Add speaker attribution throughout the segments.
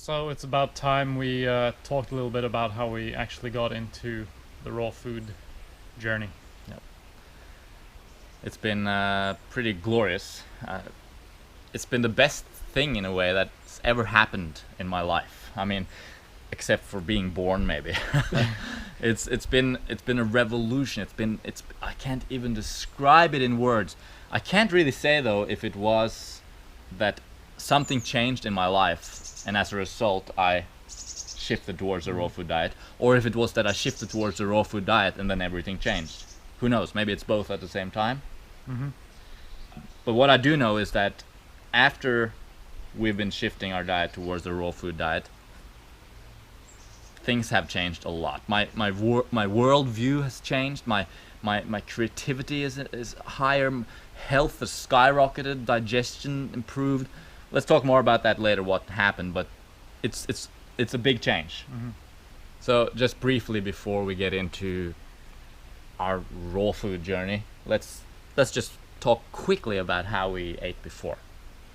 Speaker 1: So it's about time we talked a little bit about how we actually got into the raw food journey.
Speaker 2: Yep. It's been pretty glorious. It's been the best thing in a way that's ever happened in my life. I mean, except for being born, maybe. It's been a revolution. It's I can't even describe it in words. I can't really say though if it was that something changed in my life, and as a result, I shifted towards the raw food diet, or if it was that I shifted towards the raw food diet and then everything changed. Who knows? Maybe it's both at the same time.
Speaker 1: Mm-hmm.
Speaker 2: But what I do know is that after we've been shifting our diet towards the raw food diet, things have changed a lot. My worldview has changed. My creativity is higher. Health has skyrocketed. Digestion improved. Let's talk more about that later. What happened? But it's a big change.
Speaker 1: Mm-hmm.
Speaker 2: So just briefly before we get into our raw food journey, let's just talk quickly about how we ate before.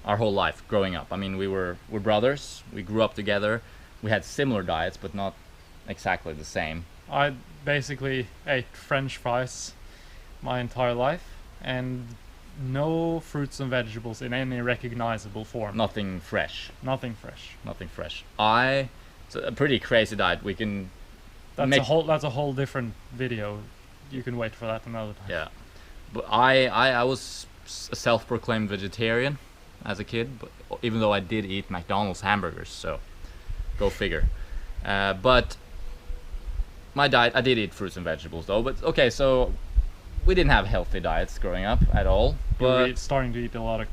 Speaker 2: Our whole life growing up. I mean, we're brothers. We grew up together. We had similar diets, but not exactly the same.
Speaker 1: I basically ate French fries my entire life and no fruits and vegetables in any recognizable form.
Speaker 2: Nothing fresh.
Speaker 1: Nothing fresh.
Speaker 2: Nothing fresh. It's a pretty crazy diet. We can.
Speaker 1: That's a whole different video. You can wait for that another time.
Speaker 2: Yeah, but I was a self-proclaimed vegetarian as a kid, but even though I did eat McDonald's hamburgers, so go figure. But my diet, I did eat fruits and vegetables though. But okay, so we didn't have healthy diets growing up at all.
Speaker 1: We were
Speaker 2: But
Speaker 1: starting to eat a lot of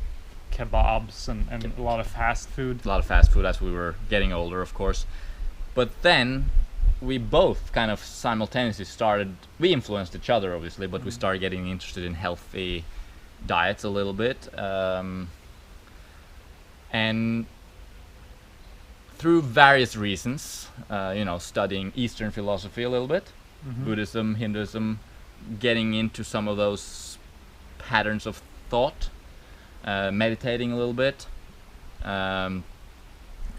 Speaker 1: kebabs and a lot of fast food.
Speaker 2: a lot of fast food as we were getting older, of course. But then we both kind of simultaneously started. We influenced each other, obviously, but we started getting interested in healthy diets a little bit, and through various reasons, studying Eastern philosophy a little bit,
Speaker 1: Mm-hmm.
Speaker 2: Buddhism, Hinduism, getting into some of those patterns of thought, meditating a little bit, and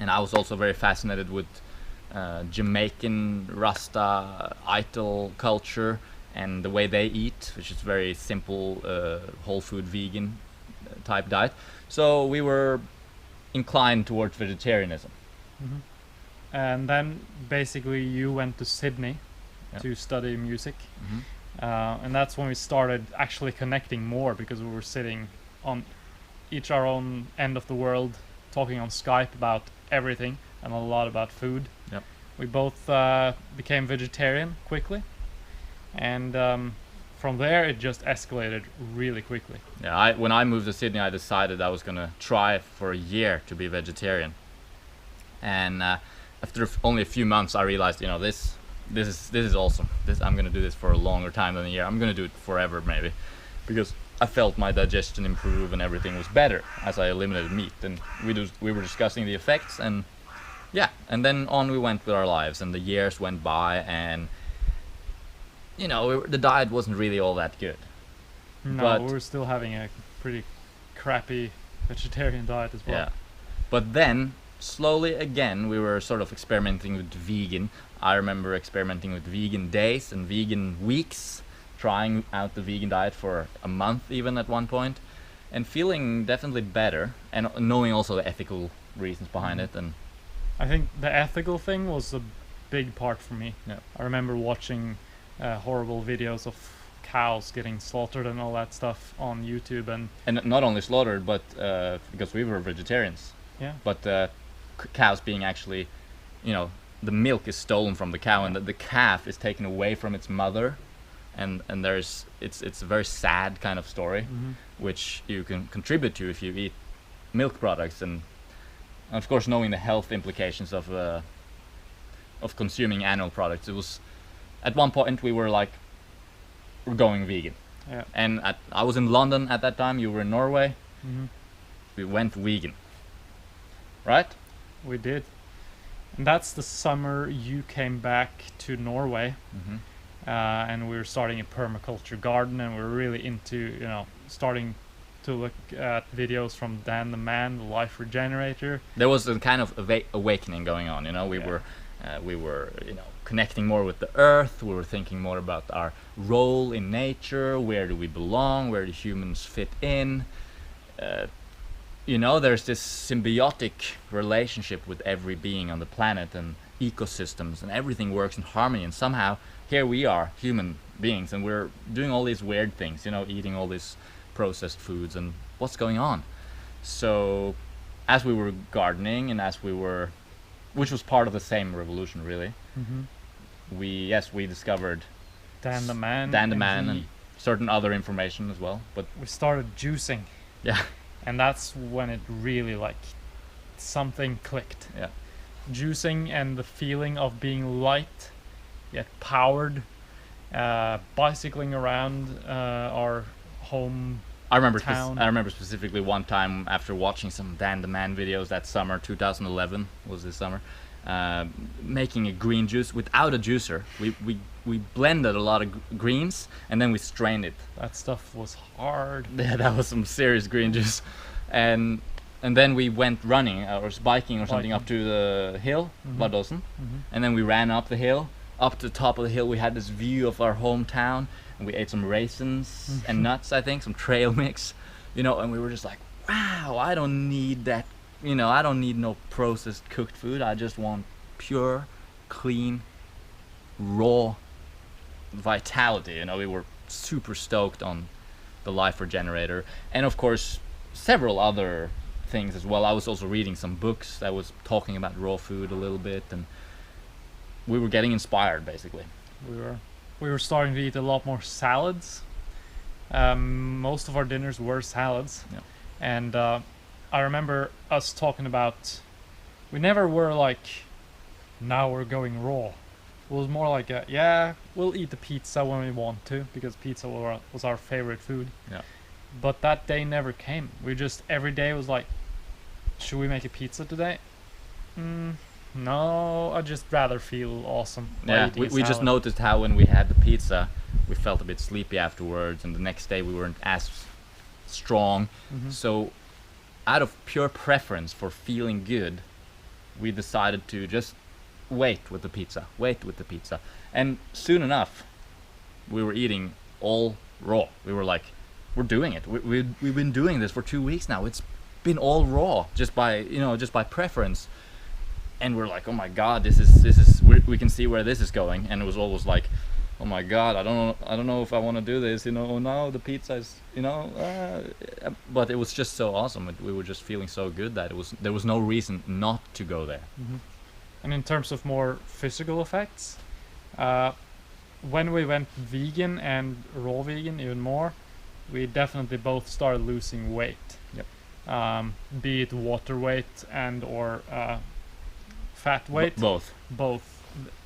Speaker 2: I was also very fascinated with Jamaican Rasta Ital culture and the way they eat, which is very simple, whole food vegan type diet. So we were inclined towards vegetarianism.
Speaker 1: Mm-hmm. And then basically you went to Sydney
Speaker 2: Yeah.
Speaker 1: to study music.
Speaker 2: Mm-hmm.
Speaker 1: And that's when we started actually connecting more because we were sitting on each our own end of the world talking on Skype about everything and a lot about food.
Speaker 2: Yep.
Speaker 1: We both became vegetarian quickly, and from there it just escalated really quickly.
Speaker 2: Yeah, when I moved to Sydney, I decided I was gonna try for a year to be vegetarian, and after only a few months, I realized, this is awesome. I'm gonna do this for a longer time than a year. I'm gonna do it forever, maybe, because I felt my digestion improve and everything was better as I eliminated meat. And we were discussing the effects, and yeah, and then on we went with our lives, and the years went by, and the diet wasn't really all that good.
Speaker 1: No,
Speaker 2: But-
Speaker 1: we were still having a pretty crappy vegetarian diet as well.
Speaker 2: Yeah. But then, slowly again, we were sort of experimenting with vegan. I remember experimenting with vegan days and vegan weeks, trying out the vegan diet for a month even at one point, and feeling definitely better, and knowing also the ethical reasons behind it. And
Speaker 1: I think the ethical thing was a big part for me.
Speaker 2: Yeah.
Speaker 1: I remember watching horrible videos of cows getting slaughtered and all that stuff on YouTube, and
Speaker 2: not only slaughtered, but because we were vegetarians,
Speaker 1: yeah,
Speaker 2: but cows being actually, the milk is stolen from the cow, and the calf is taken away from its mother, and it's a very sad kind of story,
Speaker 1: mm-hmm.
Speaker 2: which you can contribute to if you eat milk products, and of course knowing the health implications of consuming animal products. It was at one point we were like, we're going vegan,
Speaker 1: Yeah.
Speaker 2: and I was in London at that time. You were in Norway.
Speaker 1: Mm-hmm.
Speaker 2: We went vegan, right?
Speaker 1: We did. And that's the summer you came back to Norway,
Speaker 2: Mm-hmm.
Speaker 1: and we were starting a permaculture garden, and we were really into, starting to look at videos from Dan the Man, the Life Regenerator.
Speaker 2: There was a kind of awakening going on. We
Speaker 1: Yeah.
Speaker 2: were connecting more with the earth. We were thinking more about our role in nature. Where do we belong? Where do humans fit in? There's this symbiotic relationship with every being on the planet and ecosystems, and everything works in harmony. And somehow here we are, human beings, and we're doing all these weird things, eating all these processed foods, and what's going on? So as we were gardening, and which was part of the same revolution, really, we discovered
Speaker 1: Dan the Man.
Speaker 2: Dan the
Speaker 1: and
Speaker 2: Man
Speaker 1: he-
Speaker 2: and certain other information as well. But
Speaker 1: we started juicing,
Speaker 2: yeah,
Speaker 1: and that's when it really something clicked.
Speaker 2: yeah.
Speaker 1: Juicing and the feeling of being light yet powered, bicycling around our home.
Speaker 2: I remember
Speaker 1: Town.
Speaker 2: I remember specifically one time after watching some Dan the Man videos that summer, 2011 was this summer, making a green juice without a juicer. We blended a lot of greens and then we strained it.
Speaker 1: That stuff was hard.
Speaker 2: Yeah, that was some serious green juice. And then we went running or biking or something up to the hill, Vadåsen, and then we ran up the hill. Up to the top of the hill, we had this view of our hometown, and we ate some raisins and nuts, I think, some trail mix, and we were just like, wow, I don't need that, I don't need no processed cooked food. I just want pure, clean, raw vitality. We were super stoked on the Life Regenerator, and of course, several other things as well. I was also reading some books that was talking about raw food a little bit, and we were getting inspired, basically.
Speaker 1: We were starting to eat a lot more salads. Most of our dinners were salads.
Speaker 2: Yeah.
Speaker 1: And I remember us talking about, we never were like, now we're going raw. It was more like, we'll eat the pizza when we want to, because pizza was our favorite food.
Speaker 2: Yeah.
Speaker 1: But that day never came. We just, every day was like, should we make a pizza today? No, I'd just rather feel awesome. by
Speaker 2: Yeah,
Speaker 1: eating
Speaker 2: we just
Speaker 1: salad.
Speaker 2: noticed how when we had the pizza, we felt a bit sleepy afterwards, and the next day we weren't as strong. So, out of pure preference for feeling good, we decided to just wait with the pizza. And soon enough, we were eating all raw. We were like, we're doing it. We've been doing this for 2 weeks now. It's been all raw, just by preference. And we're like, oh my god, this is we can see where this is going. And it was always like, oh my god, I don't know if I want to do this. Oh no, the pizza is, but it was just so awesome. We were just feeling so good that there was no reason not to go there.
Speaker 1: And in terms of more physical effects, when we went vegan and raw vegan even more, we definitely both started losing weight.
Speaker 2: Yep.
Speaker 1: Be it water weight and or fat weight.
Speaker 2: Both.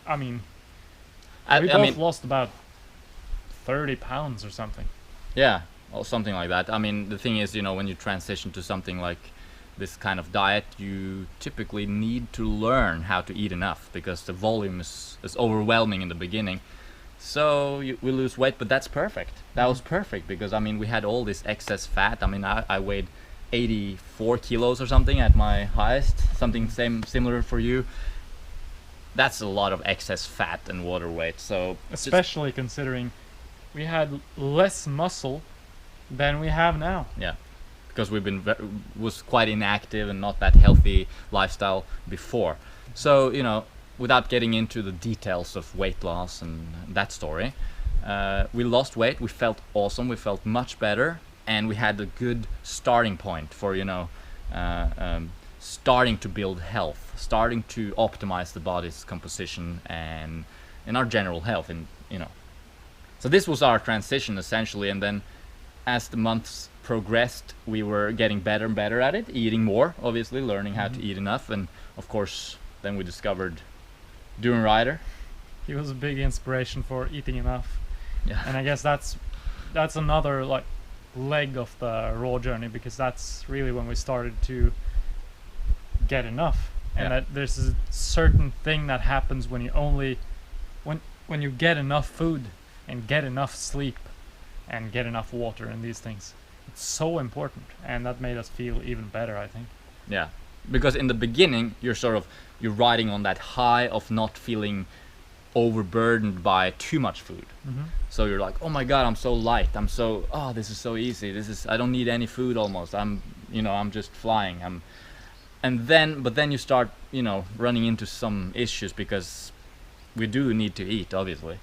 Speaker 1: I mean,
Speaker 2: I
Speaker 1: we both
Speaker 2: mean,
Speaker 1: lost about 30 pounds or something.
Speaker 2: yeah, or something like that. I mean, the thing is, when you transition to something like this kind of diet, you typically need to learn how to eat enough, because the volume is overwhelming in the beginning. So we lose weight, but that's perfect. That was perfect, because we had all this excess fat. I weighed 84 kilos or something at my highest, something similar for you. That's a lot of excess fat and water weight. So
Speaker 1: Especially considering we had less muscle than we have now.
Speaker 2: yeah, because we've been was quite inactive and not that healthy lifestyle before. So without getting into the details of weight loss and that story, we lost weight. We felt awesome. We felt much better, and we had a good starting point for starting to build health, starting to optimize the body's composition and our general health. And so this was our transition essentially. And then as the months progressed, we were getting better and better at it, eating more, obviously, learning how to eat enough. And of course, then we discovered Duran Rider.
Speaker 1: He was a big inspiration for eating enough.
Speaker 2: Yeah.
Speaker 1: And I guess that's another leg of the raw journey, because that's really when we started to get enough. And
Speaker 2: Yeah.
Speaker 1: that there's a certain thing that happens when when you get enough food and get enough sleep and get enough water and these things. it's so important, and that made us feel even better, I think.
Speaker 2: Yeah, because in the beginning you're riding on that high of not feeling overburdened by too much food. So you're like, oh my god, I'm so light, this is so easy, I don't need any food almost, I'm just flying. But then you start, running into some issues, because we do need to eat, obviously.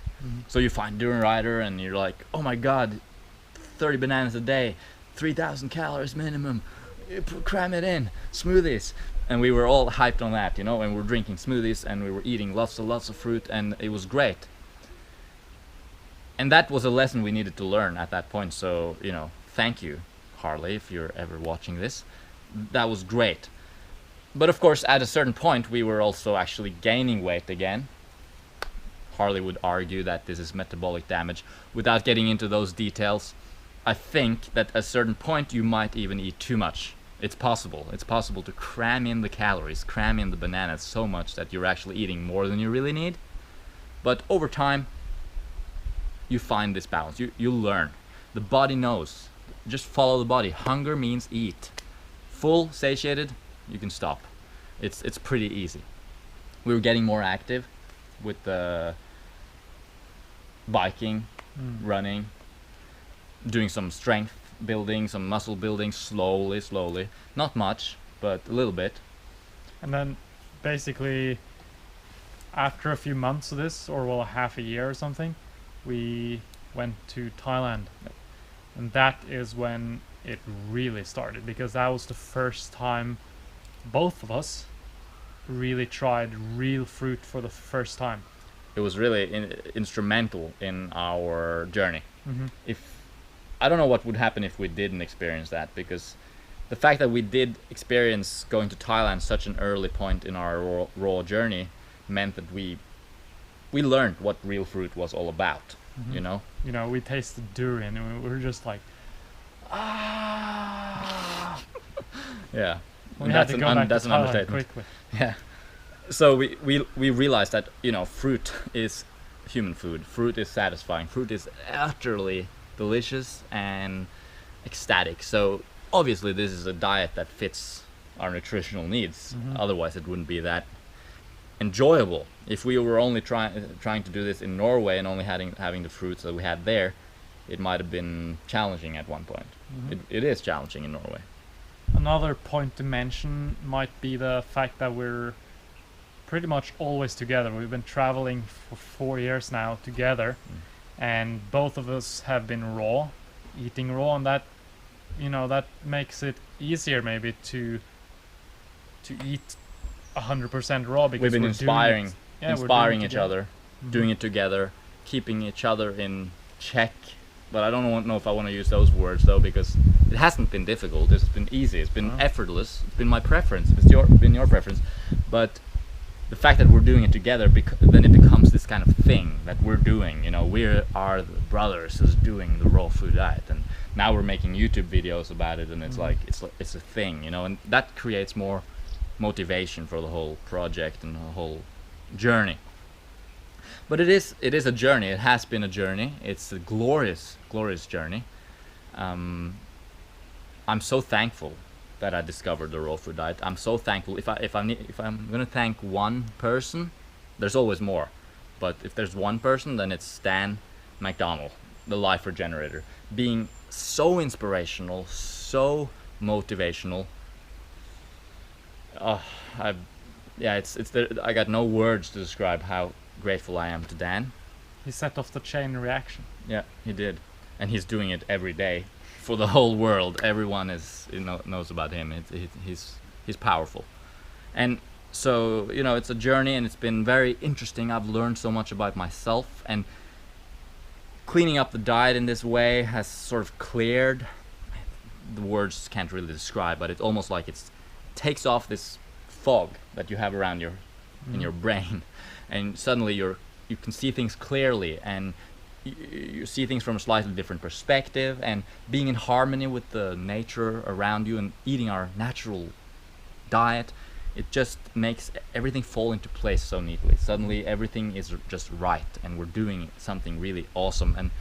Speaker 2: So you find Duran Rider and you're like, oh my god, 30 bananas a day, 3,000 calories minimum, cram it in, smoothies. And we were all hyped on that, and we're drinking smoothies and we were eating lots of fruit, and it was great. And that was a lesson we needed to learn at that point. So, thank you, Harley, if you're ever watching this. That was great. But of course, at a certain point, we were also actually gaining weight again. Harley would argue that this is metabolic damage. Without getting into those details, I think that at a certain point you might even eat too much. It's possible. It's possible to cram in the calories, cram in the bananas so much that you're actually eating more than you really need. But over time, you find this balance. You learn. The body knows. Just follow the body. Hunger means eat. Full, satiated, you can stop. It's pretty easy. We were getting more active with the biking, running, doing some strength building, some muscle building, slowly. Not much, but a little bit.
Speaker 1: And then basically after a few months of this, or well, half a year or something, we went to Thailand. And that is when it really started, because that was the first time both of us really tried real fruit for the first time.
Speaker 2: It was really instrumental in our journey. If I don't know what would happen if we didn't experience that, because the fact that we did experience going to Thailand such an early point in our raw journey meant that we learned what real fruit was all about.
Speaker 1: We tasted durian and we were just like,
Speaker 2: yeah.
Speaker 1: We had to go back
Speaker 2: that's
Speaker 1: to
Speaker 2: an
Speaker 1: Thailand
Speaker 2: understatement.
Speaker 1: quickly.
Speaker 2: Yeah. So we realized that fruit is human food. Fruit is satisfying. Fruit is utterly delicious and ecstatic. So obviously this is a diet that fits our nutritional needs. Otherwise it wouldn't be that enjoyable. If we were only trying to do this in Norway and only having the fruits that we had there, it might have been challenging at one point. It is challenging in Norway.
Speaker 1: Another point to mention might be the fact that we're pretty much always together. We've been traveling for 4 years now together, and both of us have been eating raw, and that that makes it easier maybe to eat 100% raw, because
Speaker 2: we've been inspiring each
Speaker 1: together.
Speaker 2: other, doing it together, keeping each other in check. But I don't know if I want to use those words though, because it hasn't been difficult. It's been easy. It's been effortless. It's been my preference. It's been your preference. But the fact that we're doing it together, then it becomes this kind of thing that we're doing. We are the brothers who's doing the raw food diet, and now we're making YouTube videos about it, and it's like it's a thing, and that creates more motivation for the whole project and the whole journey. But it is a journey. It has been a journey. It's a glorious journey. I'm so thankful that I discovered the raw food diet. I'm so thankful. If I'm gonna thank one person, there's always more, but if there's one person, then it's Stan McDonald, the Life Regenerator, being so inspirational, so motivational. I got no words to describe how grateful I am to Dan.
Speaker 1: He set off the chain reaction.
Speaker 2: Yeah, he did, and he's doing it every day for the whole world. Everyone knows about him. He's powerful, and so it's a journey, and it's been very interesting. I've learned so much about myself, and cleaning up the diet in this way has sort of cleared. The words can't really describe, but it's almost like it takes off this fog that you have around in your brain, and suddenly you can see things clearly, and you see things from a slightly different perspective, and being in harmony with the nature around you and eating our natural diet, it just makes everything fall into place so neatly. Suddenly everything is just right, and we're doing something really awesome. And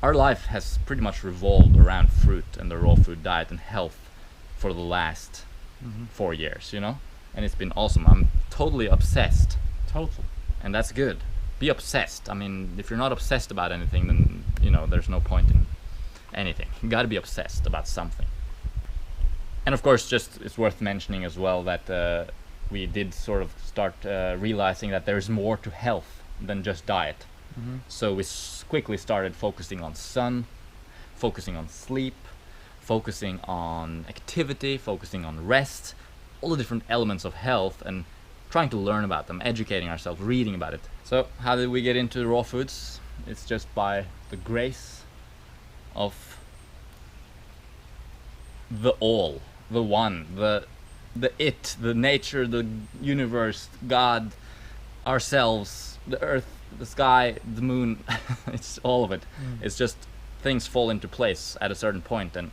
Speaker 2: our life has pretty much revolved around fruit and the raw food diet and health for the last 4 years, you know, and it's been awesome. I'm totally obsessed,
Speaker 1: Total.
Speaker 2: and that's good. Be obsessed. I mean, if you're not obsessed about anything, then you know there's no point in anything. You got to be obsessed about something. And of course, just it's worth mentioning as well that we did sort of start realizing that there's more to health than just diet. So we quickly started focusing on sun, focusing on sleep, focusing on activity, focusing on rest, all the different elements of health, and trying to learn about them, educating ourselves, reading about it. So how did we get into raw foods? It's just by the grace of the all, the one, the it, the nature, the universe, God, ourselves, the earth, the sky, the moon. It's all of it. It's just things fall into place at a certain point and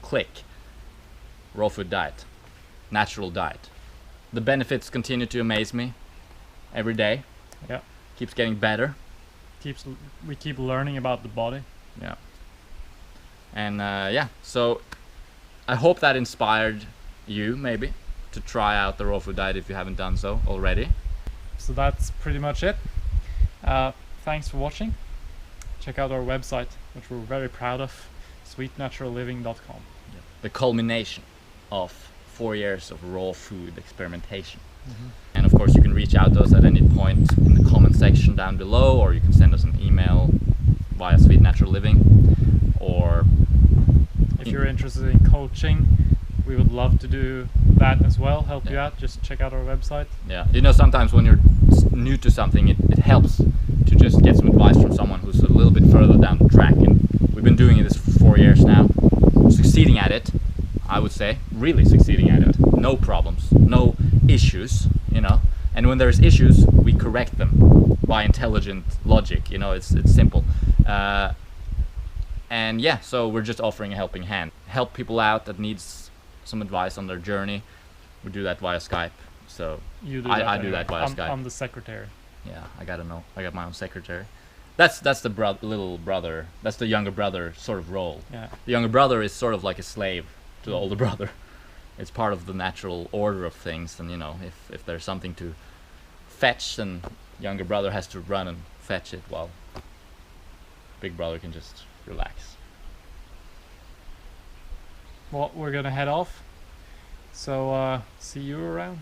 Speaker 2: click. Raw food diet, natural diet. The benefits continue to amaze me every day.
Speaker 1: Yeah.
Speaker 2: Keeps getting better.
Speaker 1: We keep learning about the body.
Speaker 2: Yeah. And yeah, so I hope that inspired you maybe to try out the raw food diet if you haven't done so already.
Speaker 1: So that's pretty much it. Thanks for watching. Check out our website, which we're very proud of, sweetnaturalliving.com.
Speaker 2: The culmination of 4 years of raw food experimentation. And of course you can reach out to us at any point in the comment section down below, or you can send us an email via Sweet Natural Living, or
Speaker 1: if you're interested in coaching, we would love to do that as well, help you out. Just check out our website.
Speaker 2: Yeah, you know, sometimes when you're new to something, it helps to just get some advice from someone who's a little bit further down the track. And we've been doing this for 4 years now, succeeding at it, I would say, really succeeding at it. No problems, no issues, you know. And when there's issues, we correct them by intelligent logic, you know, it's simple. And yeah, so we're just offering a helping hand. Help people out that needs some advice on their journey. We do that via Skype. So
Speaker 1: You do
Speaker 2: I
Speaker 1: that
Speaker 2: do that via Skype.
Speaker 1: I'm the secretary.
Speaker 2: Yeah, I gotta know. I got my own secretary. That's the little brother. That's the younger brother sort of role.
Speaker 1: Yeah.
Speaker 2: The younger brother is sort of like a slave to the older brother. It's part of the natural order of things, and you know, if there's something to fetch, then younger brother has to run and fetch it, while big brother can just relax.
Speaker 1: Well, we're gonna head off. So see you around.